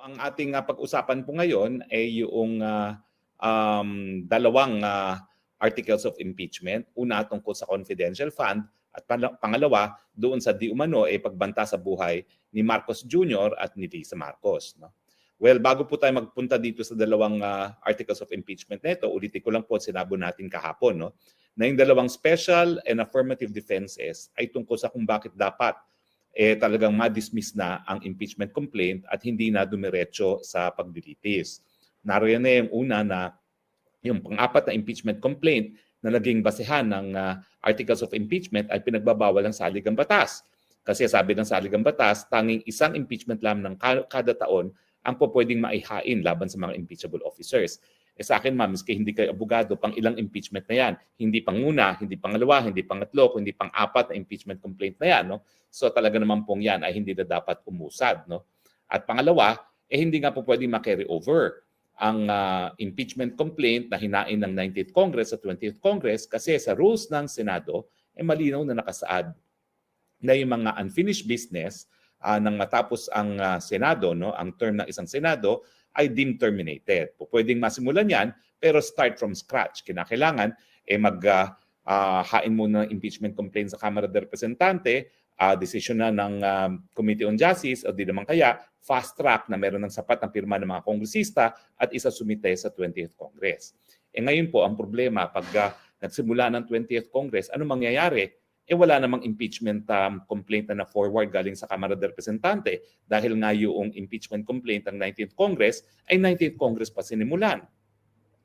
Ang ating pag-usapan po ngayon ay yung dalawang articles of impeachment. Una tungkol sa confidential fund at pangalawa doon sa di umano ay pagbanta sa buhay ni Marcos Jr. at ni Lisa Marcos. No? Well, bago po tayo magpunta dito sa dalawang articles of impeachment na ito, ulitin ko lang po sinabo natin kahapon no? Na yung dalawang special and affirmative defenses ay tungkol sa kung bakit dapat talagang ma-dismiss na ang impeachment complaint at hindi na dumiretso sa paglilitis. Naroon na yung una na yung pang-apat na impeachment complaint na naging basehan ng articles of impeachment ay pinagbabawal ng saligang batas. Kasi sabi ng saligang batas, tanging isang impeachment lamang kada taon ang pwedeng maihain laban sa mga impeachable officers. Sa akin, ma'am, miski hindi kayo abogado, pang ilang impeachment na yan. Hindi panguna, hindi pangalawa, hindi pangatlo, kundi pang-apat na impeachment complaint na yan. No? So talaga naman pong yan ay hindi na dapat umusad. No? At pangalawa, hindi nga po pwedeng ma-carry over ang impeachment complaint na hinain ng 19th Congress sa 20th Congress kasi sa rules ng Senado, malinaw na nakasaad na yung mga unfinished business nang matapos ang Senado, no, ang term ng isang Senado, ay deemed terminated. Pwedeng masimulan yan, pero start from scratch. Kinakailangan, mag-hain muna ng impeachment complaint sa Kamara de Representante, decision na ng Committee on Justice, o di naman kaya, fast track na meron ng sapat na pirma ng mga kongresista at isa sumite sa 20th Congress. Ngayon po, ang problema, pag nagsimula ng 20th Congress, ano mangyayari? Wala namang impeachment complaint na forward galing sa Kamara de Representante dahil nga yung impeachment complaint ng 19th Congress ay 19th Congress pa sinimulan.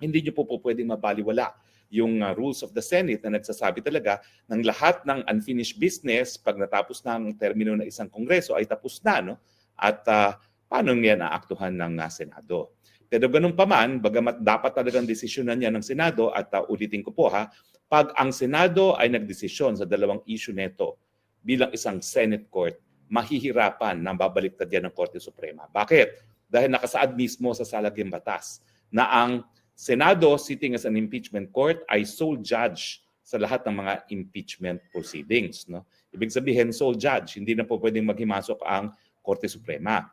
Hindi nyo po pwedeng mabaliwala yung rules of the Senate na nagsasabi talaga ng lahat ng unfinished business pag natapos na ang termino ng isang Kongreso ay tapos na. No? At paano yan aaktuhan ng Senado? Pero ganun pa man, bagamat dapat talagang desisyonan niya ng Senado at ulitin ko po pag ang Senado ay nagdesisyon sa dalawang issue neto bilang isang Senate Court, mahihirapan na babaliktad yan ng Korte Suprema. Bakit? Dahil nakasaad mismo sa salagyang batas na ang Senado sitting as an impeachment court ay sole judge sa lahat ng mga impeachment proceedings. No? Ibig sabihin, sole judge, hindi na po pwedeng maghimasok ang Korte Suprema.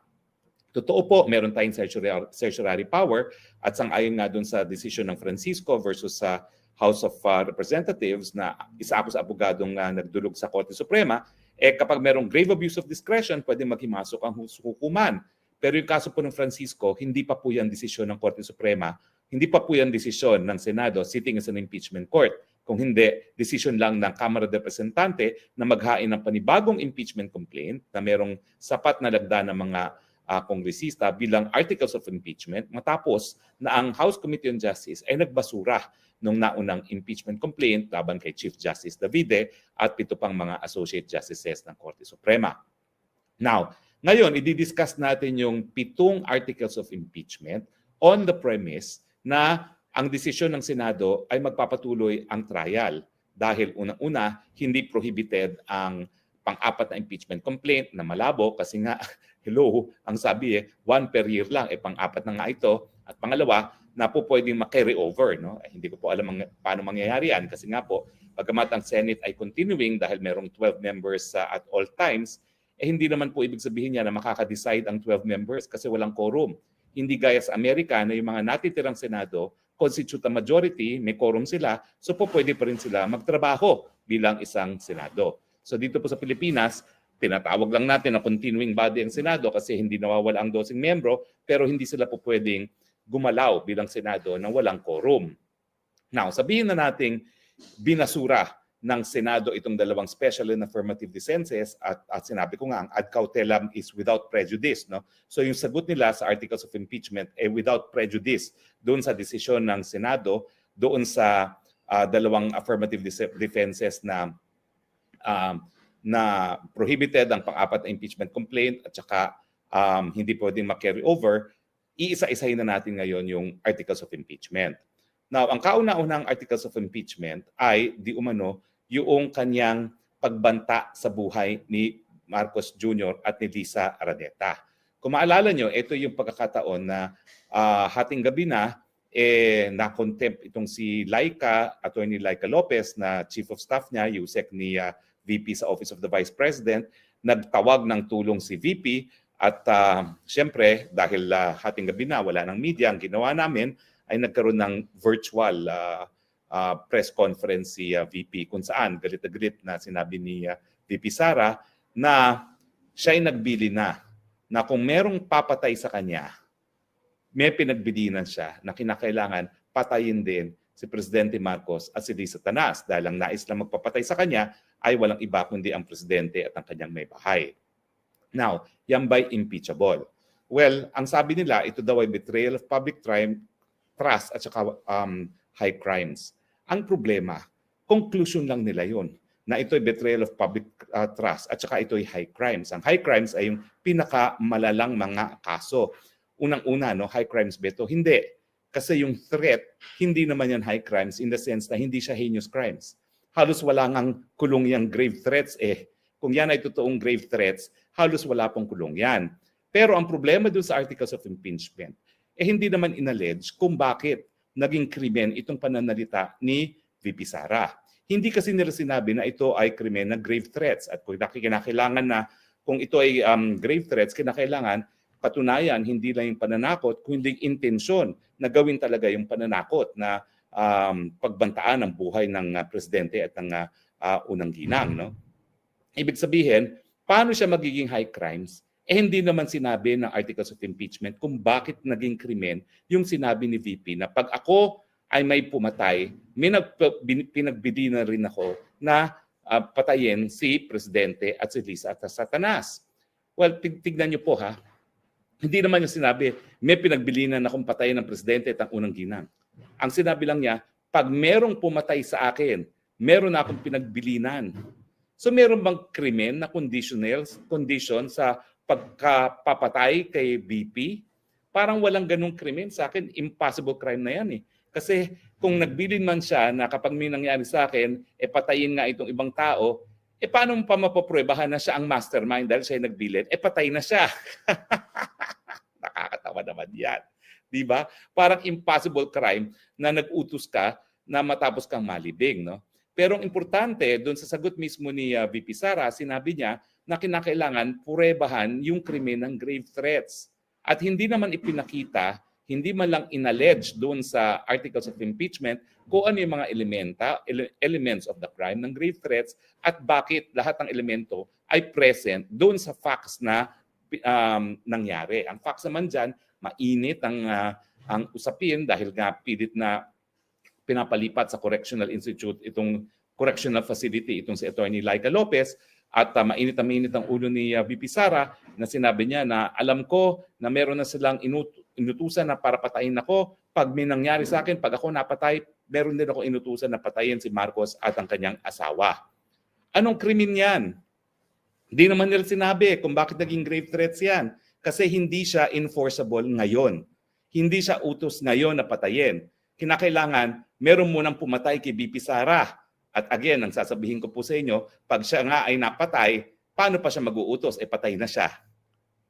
Totoo po, meron tayong certiorari power at sang-ayon nga dun sa decision ng Francisco versus sa House of Representatives na isa ako sa abogadong nagdulog sa Korte Suprema, kapag merong grave abuse of discretion, pwede maghimasok ang hukuman. Pero yung kaso po ng Francisco, hindi pa po yan desisyon ng Korte Suprema, hindi pa po yan desisyon ng Senado sitting as an impeachment court. Kung hindi, desisyon lang ng Kamara de Representante na maghain ng panibagong impeachment complaint na merong sapat na lagda ng mga kongresista bilang articles of impeachment matapos na ang House Committee on Justice ay nagbasura nung naunang impeachment complaint laban kay Chief Justice Davide at 7 pang mga Associate Justices ng Korte Suprema. Now, ngayon, i-discuss natin yung 7 articles of impeachment on the premise na ang desisyon ng Senado ay magpapatuloy ang trial dahil unang-una, hindi prohibited ang pang-apat na impeachment complaint na malabo kasi nga, hello, ang sabi 1 per year lang, pang-apat na nga ito. At pangalawa, na po pwedeng ma-carry over. No? Hindi ko po alam paano mangyayari yan kasi nga po, pagkamat ang Senate ay continuing dahil merong 12 members at all times, hindi naman po ibig sabihin niya na makaka-decide ang 12 members kasi walang quorum. Hindi gaya sa Amerika na yung mga natitirang Senado, constitute a majority, may quorum sila, so po pwede pa rin sila magtrabaho bilang isang Senado. So dito po sa Pilipinas, tinatawag lang natin na continuing body ang Senado kasi hindi nawawala ang 12 miyembro, pero hindi sila po pwedeng gumalaw bilang Senado nang walang quorum. Now, sabihin na nating binasura ng Senado itong dalawang special and affirmative defenses at sinabi ko nga ang ad cautelam is without prejudice. No? So yung sagot nila sa articles of impeachment without prejudice doon sa desisyon ng Senado, doon sa dalawang affirmative defenses na prohibited ang pang-apat na impeachment complaint at saka hindi pwedeng ma-carry over, iisa-isahin na natin ngayon yung articles of impeachment. Now, ang kauna-unang articles of impeachment ay di umano yung kanyang pagbanta sa buhay ni Marcos Jr. at ni Lisa Araneta. Kung maalala nyo, ito yung pagkakataon na hating gabi na na-contempt itong si Laika, Attorney Laika Lopez na Chief of Staff niya, USEC ni VP sa Office of the Vice President, nagtawag ng tulong si VP At siyempre, dahil hating gabi na, wala ng media, ang ginawa namin ay nagkaroon ng virtual press conference si VP kung saan galit na galit na sinabi ni VP Sara na siya ay nagbili na kung merong papatay sa kanya, may pinagbilinan siya na kinakailangan patayin din si Presidente Marcos at si Lisa Tanas dahil ang nais lang magpapatay sa kanya ay walang iba kundi ang Presidente at ang kanyang may bahay. Now, yan ba'y impeachable? Well, ang sabi nila, ito daw ay betrayal of public trust at saka high crimes. Ang problema, conclusion lang nila yon na ito ay betrayal of public trust at saka ito ay high crimes. Ang high crimes ay yung pinakamalalang mga kaso. Unang-una, no, high crimes ba ito? Hindi. Kasi yung threat, hindi naman yan high crimes in the sense na hindi siya heinous crimes. Halos wala ngang kulong yung grave threats eh. Kung yan ay totoong grave threats, halos wala pong kulong yan. Pero ang problema dun sa articles of impeachment, eh hindi naman inallege kung bakit naging krimen itong pananalita ni VP Sara. Hindi kasi nila sinabi na ito ay krimen na grave threats. At kung kinakailangan na, kung ito ay grave threats, kinakailangan patunayan hindi lang yung pananakot, kundi intensyon na gawin talaga yung pananakot na pagbantaan ng buhay ng presidente at ng unang ginang. No? Ibig sabihin, paano siya magiging high crimes? Eh hindi naman sinabi ng articles of impeachment kung bakit naging krimen yung sinabi ni VP na pag ako ay may pumatay, pinagbili na rin ako na patayin si Presidente at si Lisa at Satanas. Well, tignan niyo po ha. Hindi naman yung sinabi, may pinagbilinan akong patayin ng Presidente at ang unang ginang. Ang sinabi lang niya, pag merong pumatay sa akin, meron na akong pinagbilinan. So meron bang krimen na condition sa pagkapapatay kay VP? Parang walang ganung krimen sa akin. Impossible crime na yan eh. Kasi kung nagbilin man siya na kapag may nangyari sa akin, patayin nga itong ibang tao, paano mo pa mapapruebahan na siya ang mastermind dahil siya nagbilin? Patay na siya. Nakakatawa naman yan. Diba? Parang impossible crime na nag-utos ka na matapos kang malibing. No? Pero ang importante, doon sa sagot mismo ni VP Sara, sinabi niya na kinakailangan purebahan yung krimen ng grave threats. At hindi naman ipinakita, hindi man lang inallege doon sa articles of impeachment kung ano yung mga elements of the crime ng grave threats at bakit lahat ng elemento ay present doon sa facts na nangyari. Ang facts naman dyan, mainit ang usapin dahil nga pilit na pinapalipat sa Correctional Institute itong correctional facility itong si Attorney Laika Lopez at mainit ang ulo ni VP Sara na sinabi niya na alam ko na meron na silang inutusan na para patayin ako. Pag may nangyari sa akin, pag ako napatay, meron din ako inutusan na patayin si Marcos at ang kanyang asawa. Anong krimen yan? Hindi naman nila sinabi kung bakit naging grave threats yan. Kasi hindi siya enforceable ngayon. Hindi siya utos ngayon na patayin. Kinakailangan, meron munang pumatay kay VP Sara. At again, ang sasabihin ko po sa inyo, pag siya nga ay napatay, paano pa siya mag-uutos? Patay na siya.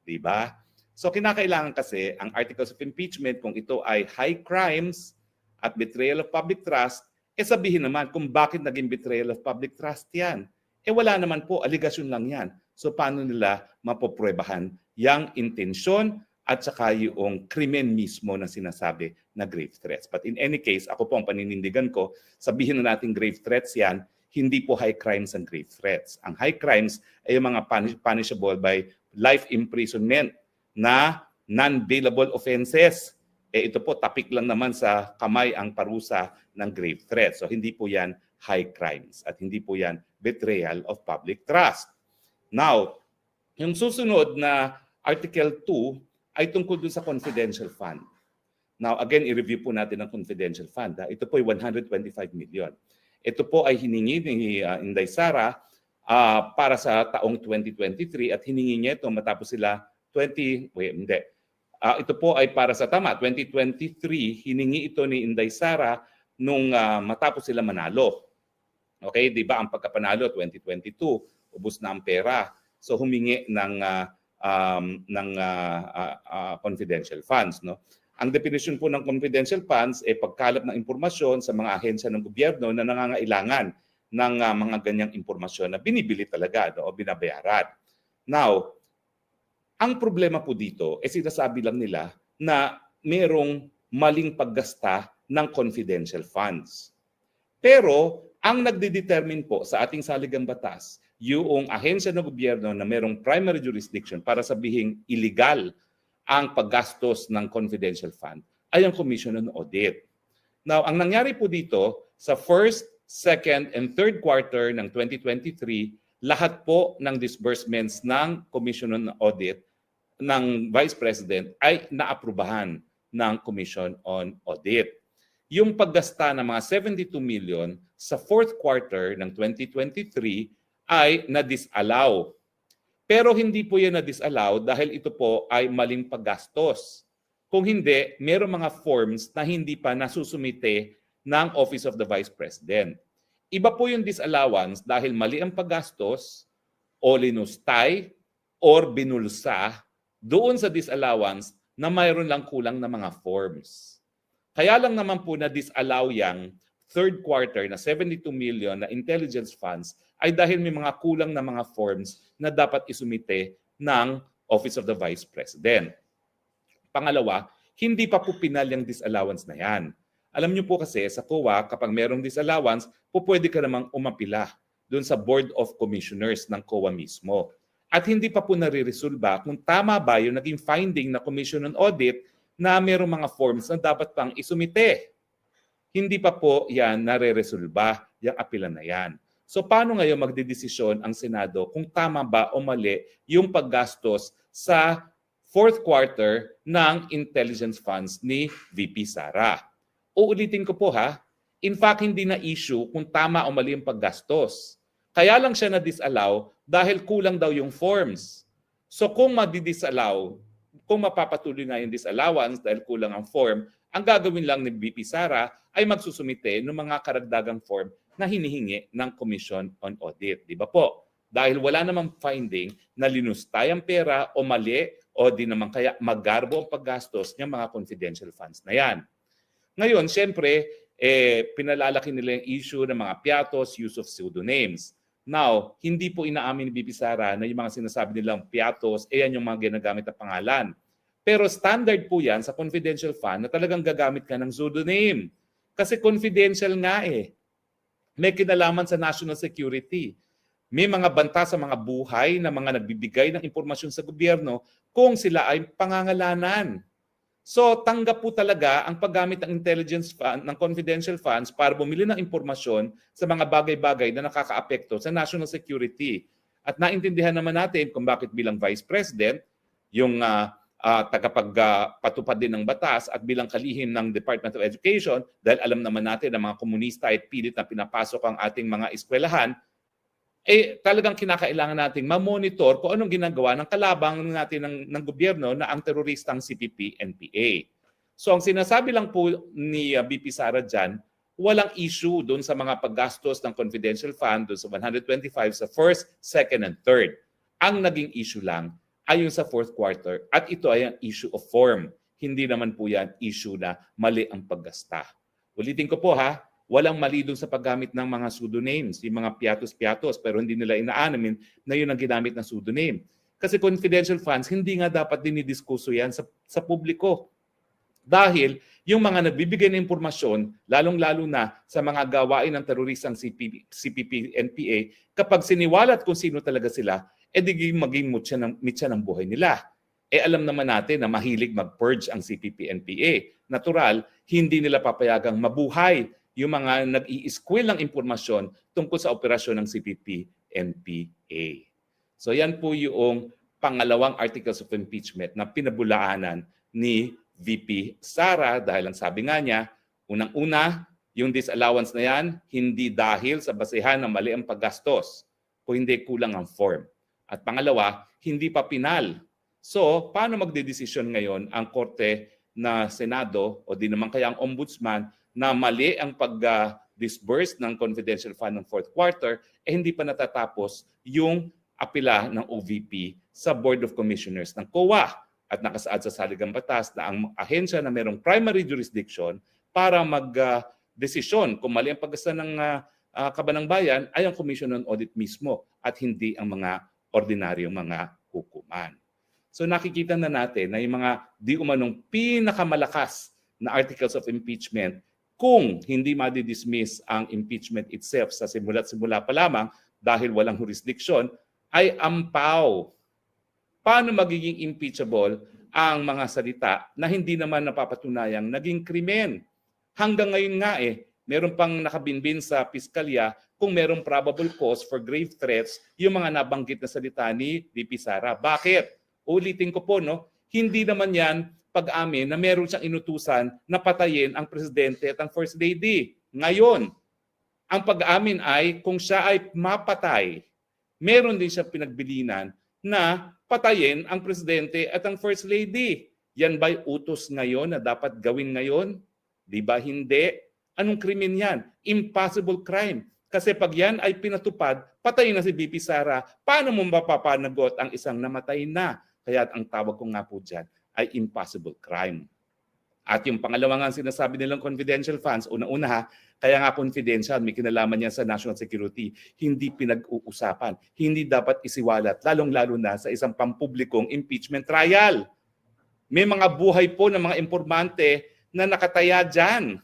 Diba? So kinakailangan kasi ang articles of impeachment, kung ito ay high crimes at betrayal of public trust, sabihin naman kung bakit naging betrayal of public trust yan. Wala naman po, aligasyon lang yan. So paano nila mapopruebahan yung intensyon at saka yung krimen mismo na sinasabi na grave threats. But in any case, ako po ang paninindigan ko, sabihin na natin grave threats yan, hindi po high crimes ang grave threats. Ang high crimes ay yung mga punishable by life imprisonment na non-bailable offenses. Ito po, tapik lang naman sa kamay ang parusa ng grave threats. So hindi po yan high crimes at hindi po yan betrayal of public trust. Now, yung susunod na Article 2 ay tungkol dun sa confidential fund. Now, again, i-review po natin ang confidential fund. Ito po ay 125 million. Ito po ay hiningi ni Inday Sara para sa taong 2023 at hiningi niya ito matapos sila ito po ay para sa 2023, hiningi ito ni Inday Sara nung matapos sila manalo. Okay, di ba ang pagkapanalo 2022, ubos na ang pera. So humingi ng confidential funds, no? Ang definition po ng confidential funds ay pagkalap ng impormasyon sa mga ahensya ng gobyerno na nangangailangan ng mga ganyang impormasyon na binibili talaga o binabayaran. Now, Ang problema po dito, sinasabi lang nila na merong maling paggasta ng confidential funds. Pero ang nagdedetermine po sa ating saligang batas, yung ahensya ng gobyerno na merong primary jurisdiction para sabihing illegal ang paggastos ng confidential fund ay ang Commission on Audit. Now, ang nangyari po dito sa first, second, and third quarter ng 2023, lahat po ng disbursements ng Commission on Audit ng Vice President ay naaprubahan ng Commission on Audit. Yung paggasta ng mga 72 million sa fourth quarter ng 2023 ay na-disallow. Pero hindi po yan na-disallow dahil ito po ay maling paggastos. Kung hindi, mayroong mga forms na hindi pa nasusumite ng Office of the Vice President. Iba po yung disallowance dahil mali ang paggastos o linustay or binulsa doon sa disallowance na mayroon lang kulang na mga forms. Kaya lang naman po na disallow yang third quarter na 72 million na intelligence funds ay dahil may mga kulang na mga forms na dapat isumite ng Office of the Vice President. Pangalawa, hindi pa po pinal yung disallowance na yan. Alam niyo po kasi sa COA, kapag merong disallowance, po pwede ka namang umapila doon sa Board of Commissioners ng COA mismo. At hindi pa po nare-resolba kung tama ba yung naging finding na Commission on Audit na merong mga forms na dapat pang isumite. Hindi pa po yan nare-resolba, yung apila na yan. So paano ngayon magdedesisyon ang Senado kung tama ba o mali yung paggastos sa fourth quarter ng intelligence funds ni VP Sara? Uulitin ko po ha, in fact hindi na issue kung tama o mali yung paggastos. Kaya lang siya na-disallow dahil kulang daw yung forms. So kung madi-disallow, kung mapapatuloy nga yung disallowance dahil kulang ang form, ang gagawin lang ni VP Sara ay magsusumite ng mga karagdagang form na hinihingi ng Commission on Audit. Di ba po? Dahil wala namang finding na linustay ang pera o mali o di naman kaya maggarbo ang paggastos ng mga confidential funds na yan. Ngayon, siyempre, pinalalaki nila yung issue ng mga piatos, use of pseudonames. Now, hindi po inaamin ni VP Sara na yung mga sinasabi nilang piatos, yan yung mga ginagamit na pangalan. Pero standard po yan sa confidential fund na talagang gagamit ka ng pseudonym. Kasi confidential nga eh. May kinalaman sa national security. May mga banta sa mga buhay na mga nagbibigay ng impormasyon sa gobyerno kung sila ay pangangalanan. So tanggap po talaga ang paggamit ng intelligence fund, ng confidential funds para bumili ng impormasyon sa mga bagay-bagay na nakakaapekto sa national security. At naintindihan naman natin kung bakit bilang Vice President, yung tagapagpatupad din ng batas at bilang kalihim ng Department of Education, dahil alam naman natin na mga komunista ay pilit na pinapasok ang ating mga eskwelahan, talagang kinakailangan nating ma-monitor kung anong ginagawa ng kalabang natin ng gobyerno na ang teroristang CPP-NPA. So ang sinasabi lang po ni VP Sara dyan, walang issue doon sa mga paggastos ng confidential fund doon sa 125 sa first, second, and third. Ang naging issue lang ay yung sa fourth quarter at ito ay ang issue of form. Hindi naman po yan issue na mali ang paggasta. Ulitin ko po ha, walang mali doon sa paggamit ng mga pseudonames, yung mga piatos-piatos, pero hindi nila inaanamin na yun ang ginamit ng pseudonym. Kasi confidential funds, hindi nga dapat dinidiskuso yan sa publiko. Dahil yung mga nagbibigay ng impormasyon, lalong-lalo na sa mga gawain ng teroristang CPP-NPA, kapag siniwalat kung sino talaga sila, maging mitya ng buhay nila. Alam naman natin na mahilig mag-purge ang CPP-NPA. Natural, hindi nila papayagang mabuhay yung mga nag-i-squill ng impormasyon tungkol sa operasyon ng CPP-NPA. So yan po yung pangalawang articles of impeachment na pinabulaanan ni VP Sara dahil ang sabi nga niya, unang-una, yung disallowance na yan, hindi dahil sa basehan na mali ang paggastos o hindi kulang ang form. At pangalawa, hindi pa pinal. So, paano magdedesisyon ngayon ang Korte na Senado o di naman kaya ang Ombudsman na mali ang pag-disburse ng confidential fund ng fourth quarter, hindi pa natatapos yung apela ng OVP sa Board of Commissioners ng COA at nakasaad sa saligang batas na ang ahensya na mayroong primary jurisdiction para mag-desisyon kung mali ang paggasta ng kabanang bayan ay ang Commission on Audit mismo at hindi ang mga ordinaryong mga hukuman. So nakikita na natin na yung mga di umanong pinakamalakas na articles of impeachment, kung hindi madi-dismiss ang impeachment itself sa simula't simula pa lamang dahil walang jurisdiction, ay ampaw. Paano magiging impeachable ang mga salita na hindi naman napapatunayang naging krimen? Hanggang ngayon nga meron pang nakabinbin sa piskalya kung merong probable cause for grave threats yung mga nabanggit na salita ni VP Sara. Bakit? Ulitin ko po, no? Hindi naman yan pag-amin na meron siyang inutusan na patayin ang presidente at ang first lady. Ngayon, ang pag-amin ay kung siya ay mapatay, meron din siya pinagbilinan na patayin ang presidente at ang first lady. Yan ba'y utos ngayon na dapat gawin ngayon? Di ba hindi? Anong krimen yan? Impossible crime. Kasi pag yan ay pinatupad, patay na si VP Sara. Paano mo mapapanagot ang isang namatay na? Kaya ang tawag ko nga po dyan ay impossible crime. At yung pangalawa nga sinasabi nilang confidential funds, una-una ha, kaya nga confidential, may kinalaman yan sa national security, hindi pinag-uusapan, hindi dapat isiwalat, lalong-lalo na sa isang pampublikong impeachment trial. May mga buhay po ng mga informante na nakataya dyan.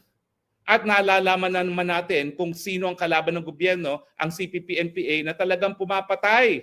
At naalalaman na naman natin kung sino ang kalaban ng gobyerno, ang CPP-NPA na talagang pumapatay